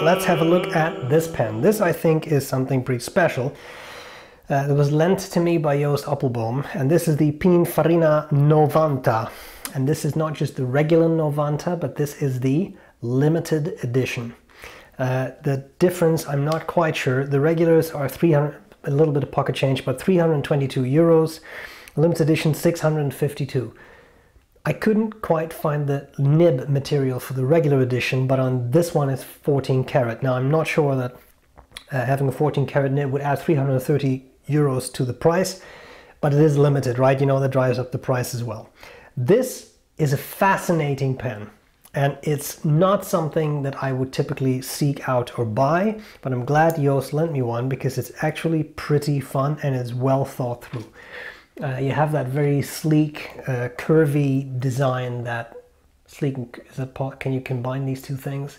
let's have a look at this pen. This, I think, is something pretty special. It was lent to me by Joost Appelboom, and this is the Pininfarina Novanta. And this is not just the regular Novanta, but this is the limited edition. The difference, I'm not quite sure. The regulars are 300, a little bit of pocket change, but 322 euros. Limited edition 652. I couldn't quite find the nib material for the regular edition, but on this one it's 14 karat. Now I'm not sure that having a 14 karat nib would add 330 euros to the price, but it is limited, right? You know, that drives up the price as well. This is a fascinating pen, and it's not something that I would typically seek out or buy, but I'm glad Joost lent me one because it's actually pretty fun and it's well thought through. You have that very sleek, curvy design. That sleek, is that, can you combine these two things?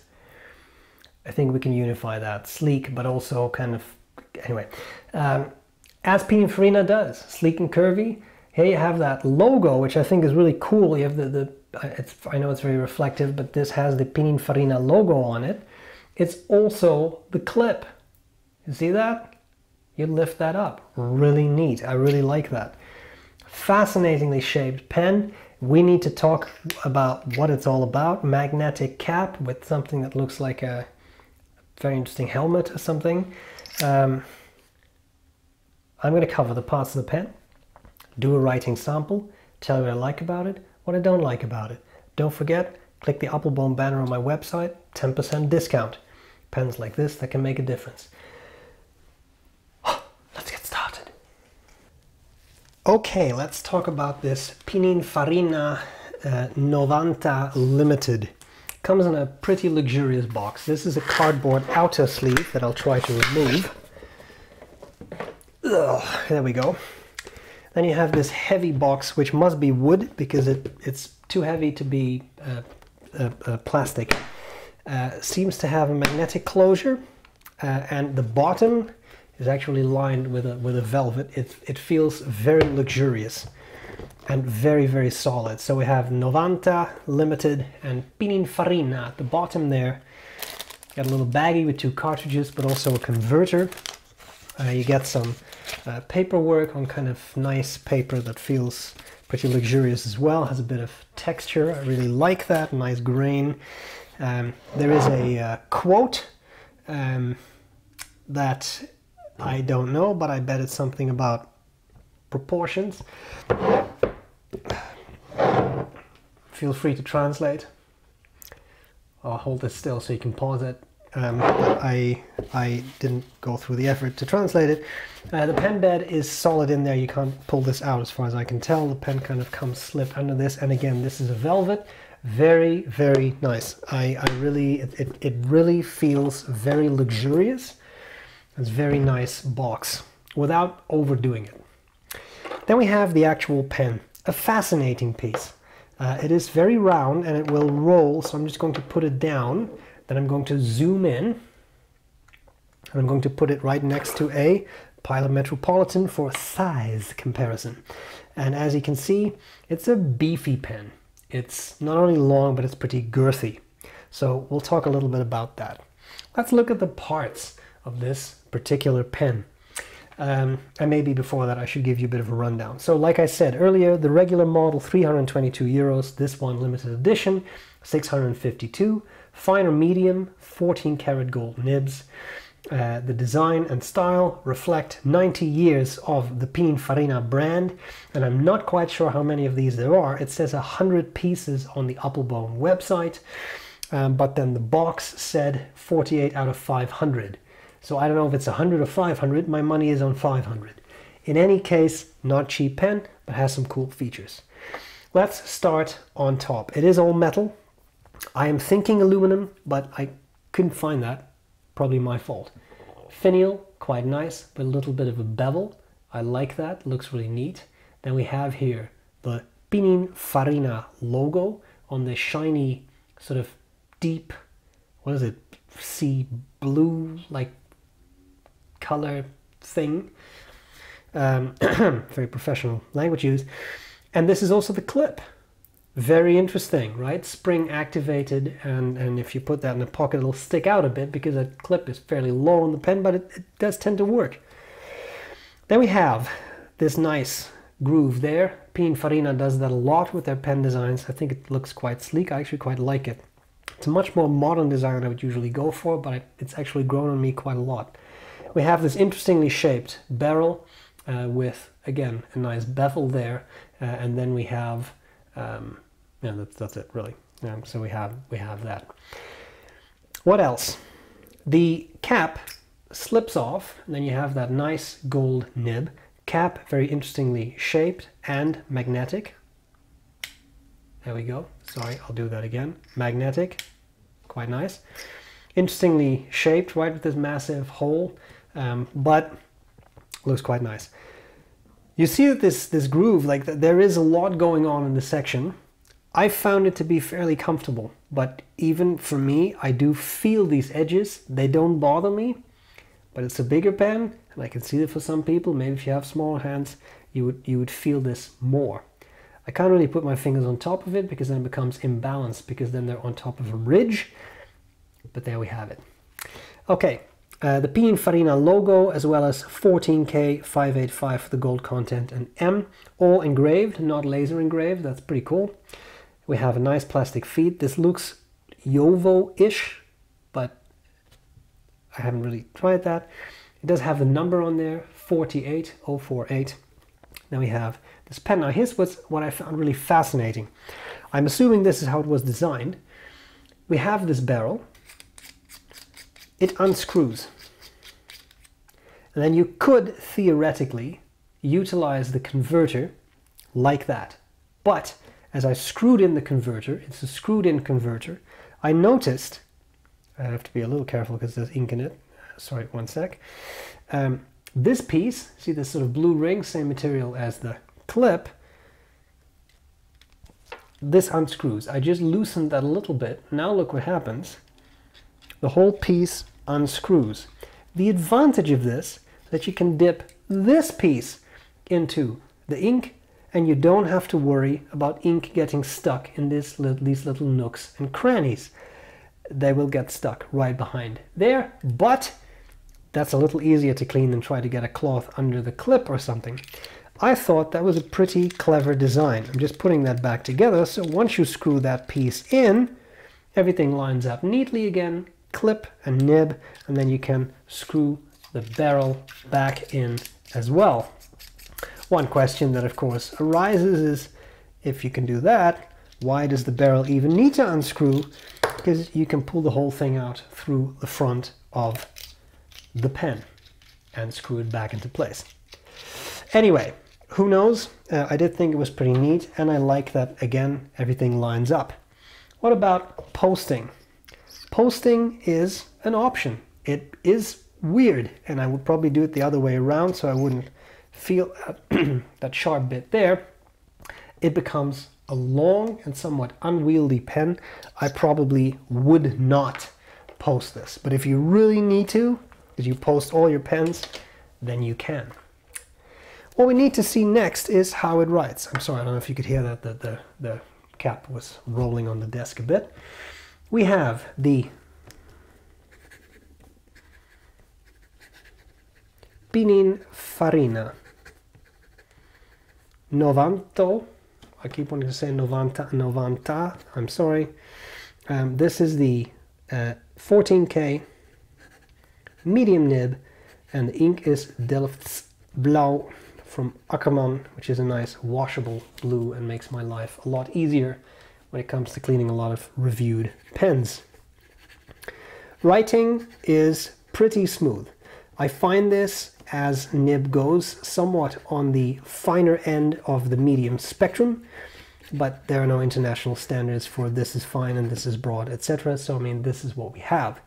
I think we can unify that. Sleek, but also kind of, anyway. As Pininfarina does, sleek and curvy. Here you have that logo, which I think is really cool. You have I know it's very reflective, but this has the Pininfarina logo on it. It's also the clip. You see that? You lift that up. Really neat. I really like that. Fascinatingly shaped pen. We need to talk about what it's all about. Magnetic cap with something that looks like a very interesting helmet or something. I'm going to cover the parts of the pen, do a writing sample, tell you what I like about it, what I don't like about it. Don't forget, click the Appelboom banner on my website, 10% discount. Pens like this that can make a difference. Let's get started. Okay, let's talk about this Pininfarina Novanta Limited. Comes in a pretty luxurious box. This is a cardboard outer sleeve that I'll try to remove. Ugh, there we go. Then you have this heavy box, which must be wood because it's too heavy to be plastic. Seems to have a magnetic closure, and the bottom is actually lined with a velvet. It feels very luxurious and very, very solid. So we have Novanta Limited and Pininfarina at the bottom there. Got a little baggie with two cartridges, but also a converter. You get some paperwork on kind of nice paper that feels pretty luxurious as well. Has a bit of texture. I really like that. Nice grain. There is a quote that I don't know, but I bet it's something about proportions. Feel free to translate. I'll hold this still so you can pause it. But I didn't go through the effort to translate it. The pen bed is solid in there. You can't pull this out as far as I can tell. The pen kind of comes slipped under this. And again, this is a velvet. Very, very nice. It really feels very luxurious. It's a very nice box without overdoing it. Then we have the actual pen, a fascinating piece. It is very round and it will roll, so I'm just going to put it down. Then I'm going to zoom in and I'm going to put it right next to a Pilot Metropolitan for size comparison. And as you can see, it's a beefy pen. It's not only long, but it's pretty girthy. So we'll talk a little bit about that. Let's look at the parts of this particular pen. And maybe before that I should give you a bit of a rundown. So like I said earlier, the regular model 322 euros, this one limited edition 652, finer medium 14 karat gold nibs. The design and style reflect 90 years of the Pininfarina brand, and I'm not quite sure how many of these there are. It says 100 pieces on the Appelboom website, but then the box said 48 out of 500. So I don't know if it's 100 or 500. My money is on 500. In any case, not cheap pen, but has some cool features. Let's start on top. It is all metal. I am thinking aluminum, but I couldn't find that. Probably my fault. Finial, quite nice, but a little bit of a bevel. I like that. Looks really neat. Then we have here the Pininfarina logo on the shiny sort of deep, what is it, sea blue like color thing. Very professional language use. And this is also the clip. Very interesting, right? Spring activated, and if you put that in a pocket, it'll stick out a bit because the clip is fairly low on the pen, but it does tend to work. Then we have this nice groove there. Pininfarina does that a lot with their pen designs. I think it looks quite sleek. I actually quite like it. It's a much more modern design than I would usually go for, but it's actually grown on me quite a lot. We have this interestingly shaped barrel with, again, a nice bevel there, and then we have yeah, that's it really. So we have that. What else? The cap slips off, and then you have that nice gold nib. Cap very interestingly shaped and magnetic. There we go. Sorry, I'll do that again. Magnetic, quite nice. Interestingly shaped, right, with this massive hole, but looks quite nice. You see that this groove, like there is a lot going on in this section. I found it to be fairly comfortable, but even for me, I do feel these edges. They don't bother me, but it's a bigger pen, and I can see that for some people, maybe if you have smaller hands, you would feel this more. I can't really put my fingers on top of it because then it becomes imbalanced, because then they're on top of a ridge, but there we have it. Okay, the Pininfarina logo, as well as 14K 585 for the gold content, and M, all engraved, not laser engraved. That's pretty cool. We have a nice plastic feed. This looks Jovo-ish, but I haven't really tried that. It does have the number on there, 48048. Then we have this pen. Now here's what I found really fascinating. I'm assuming this is how it was designed. We have this barrel. It unscrews. And then you could theoretically utilize the converter like that. But as I screwed in the converter, it's a screwed in converter, I noticed, I have to be a little careful because there's ink in it, sorry, one sec. This piece, see this sort of blue ring, same material as the clip, this unscrews. I just loosened that a little bit. Now look what happens. The whole piece unscrews. The advantage of this is that you can dip this piece into the ink, and you don't have to worry about ink getting stuck in these little nooks and crannies. They will get stuck right behind there, but that's a little easier to clean than try to get a cloth under the clip or something. I thought that was a pretty clever design. I'm just putting that back together, so once you screw that piece in, everything lines up neatly again, clip and nib, and then you can screw the barrel back in as well. One question that of course arises is, if you can do that, why does the barrel even need to unscrew? Because you can pull the whole thing out through the front of the pen and screw it back into place. Anyway, who knows? I did think it was pretty neat, and I like that, again, everything lines up. What about posting? Posting is an option. It is weird, and I would probably do it the other way around so I wouldn't feel that sharp bit there. It becomes a long and somewhat unwieldy pen. I probably would not post this, but if you really need to, because you post all your pens, then you can. What we need to see next is how it writes. I'm sorry, I don't know if you could hear that, the cap was rolling on the desk a bit. We have the Pininfarina Novanta. I keep wanting to say Novanta. I'm sorry. This is the 14K medium nib, and the ink is Delft's Blau from Ackerman, which is a nice washable blue and makes my life a lot easier when it comes to cleaning a lot of reviewed pens. Writing is pretty smooth. I find this, as nib goes, somewhat on the finer end of the medium spectrum, but there are no international standards for this is fine and this is broad, etc. So I mean, this is what we have.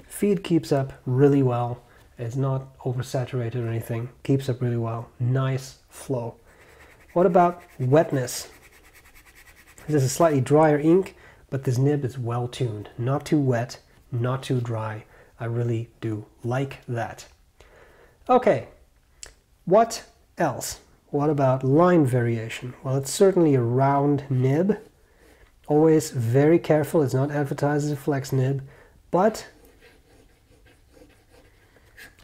Feed keeps up really well. It's not oversaturated or anything. Keeps up really well. Nice flow. What about wetness? This is a slightly drier ink, but this nib is well tuned. Not too wet, not too dry. I really do like that. Okay, what else? What about line variation? Well, it's certainly a round nib. Always very careful, it's not advertised as a flex nib, but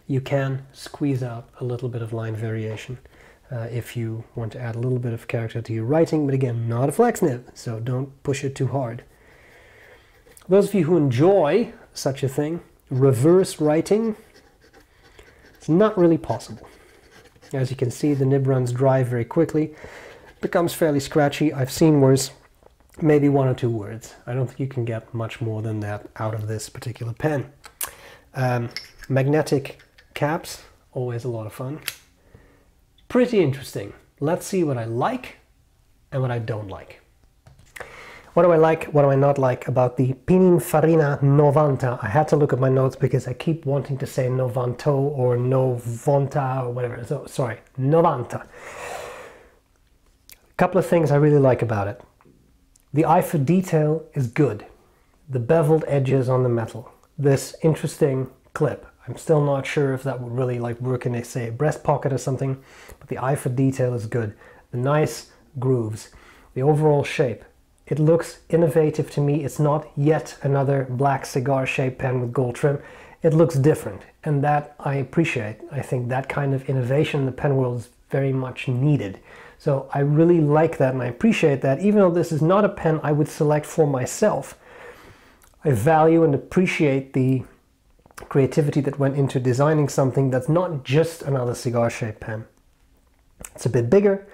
you can squeeze out a little bit of line variation if you want to add a little bit of character to your writing, but again, not a flex nib, so don't push it too hard. Those of you who enjoy such a thing, reverse writing, it's not really possible. As you can see, the nib runs dry very quickly, becomes fairly scratchy. I've seen worse, maybe 1 or 2 words. I don't think you can get much more than that out of this particular pen. Magnetic caps, always a lot of fun. Pretty interesting. Let's see what I like and what I don't like. What do I like, what do I not like about the Pininfarina Novanta? I had to look at my notes because I keep wanting to say Novanto or Novanta or whatever. So, sorry, Novanta. A couple of things I really like about it. The eye for detail is good. The beveled edges on the metal. This interesting clip. I'm still not sure if that would really work in, say, a breast pocket or something, but the eye for detail is good. The nice grooves. The overall shape. It looks innovative to me. It's not yet another black cigar-shaped pen with gold trim. It looks different, and that I appreciate. I think that kind of innovation in the pen world is very much needed. So I really like that, and I appreciate that. Even though this is not a pen I would select for myself, I value and appreciate the creativity that went into designing something that's not just another cigar-shaped pen. It's a bit bigger.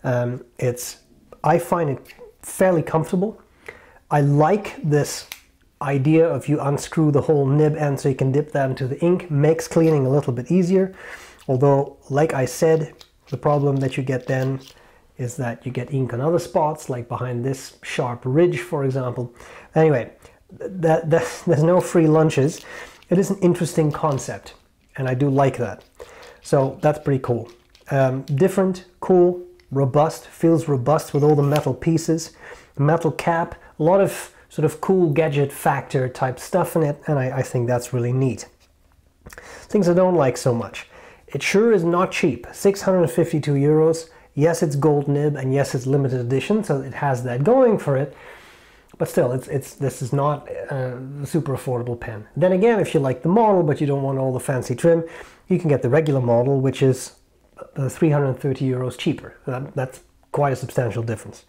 I find it fairly comfortable. I like this idea of you unscrew the whole nib end so you can dip that into the ink. Makes cleaning a little bit easier. Although, like I said, the problem that you get then is that you get ink on other spots, like behind this sharp ridge, for example. Anyway, there's no free lunches. It is an interesting concept, and I do like that. So that's pretty cool. Different, cool, robust, feels robust with all the metal pieces, metal cap, a lot of sort of cool gadget factor type stuff in it, and I think that's really neat. Things I don't like so much. It sure is not cheap, 652 euros. Yes, it's gold nib, and yes, it's limited edition, so it has that going for it. But still, this is not a super affordable pen. Then again, if you like the model, but you don't want all the fancy trim, you can get the regular model, which is 330 euros cheaper. That's quite a substantial difference.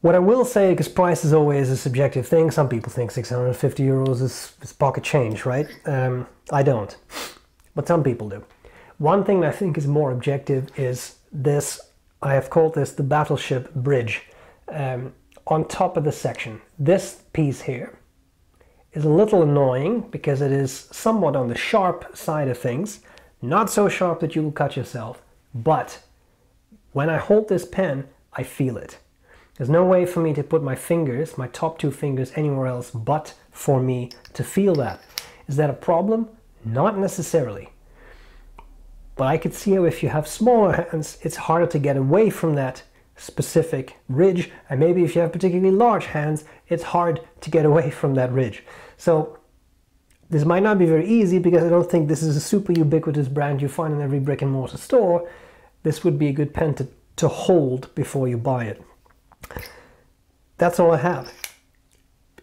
What I will say, because price is always a subjective thing, some people think 650 euros is pocket change, right? I don't, but some people do. One thing I think is more objective is this. I have called this the battleship bridge. On top of the section, this piece here is a little annoying because it is somewhat on the sharp side of things. Not so sharp that you will cut yourself, but when I hold this pen, I feel it. There's no way for me to put my fingers, my top 2 fingers, anywhere else but for me to feel that. Is that a problem? Not necessarily. But I could see how if you have smaller hands, it's harder to get away from that specific ridge, and maybe if you have particularly large hands, it's hard to get away from that ridge. So this might not be very easy because I don't think this is a super ubiquitous brand you find in every brick and mortar store. This would be a good pen to hold before you buy it. That's all I have.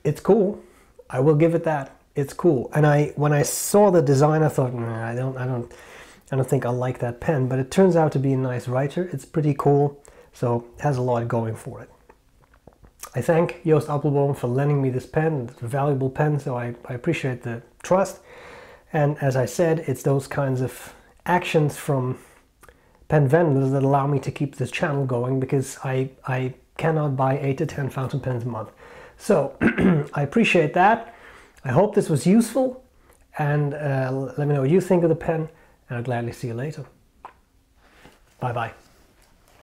It's cool. I will give it that. It's cool. And when I saw the design, I thought, nah, I don't think I'll like that pen, but it turns out to be a nice writer. It's pretty cool. So it has a lot going for it. I thank Joost Appelboom for lending me this pen. It's a valuable pen, so I appreciate the trust. And as I said, it's those kinds of actions from pen vendors that allow me to keep this channel going, because I cannot buy 8 to 10 fountain pens a month. So I appreciate that. I hope this was useful, and let me know what you think of the pen, and I'll gladly see you later. Bye bye.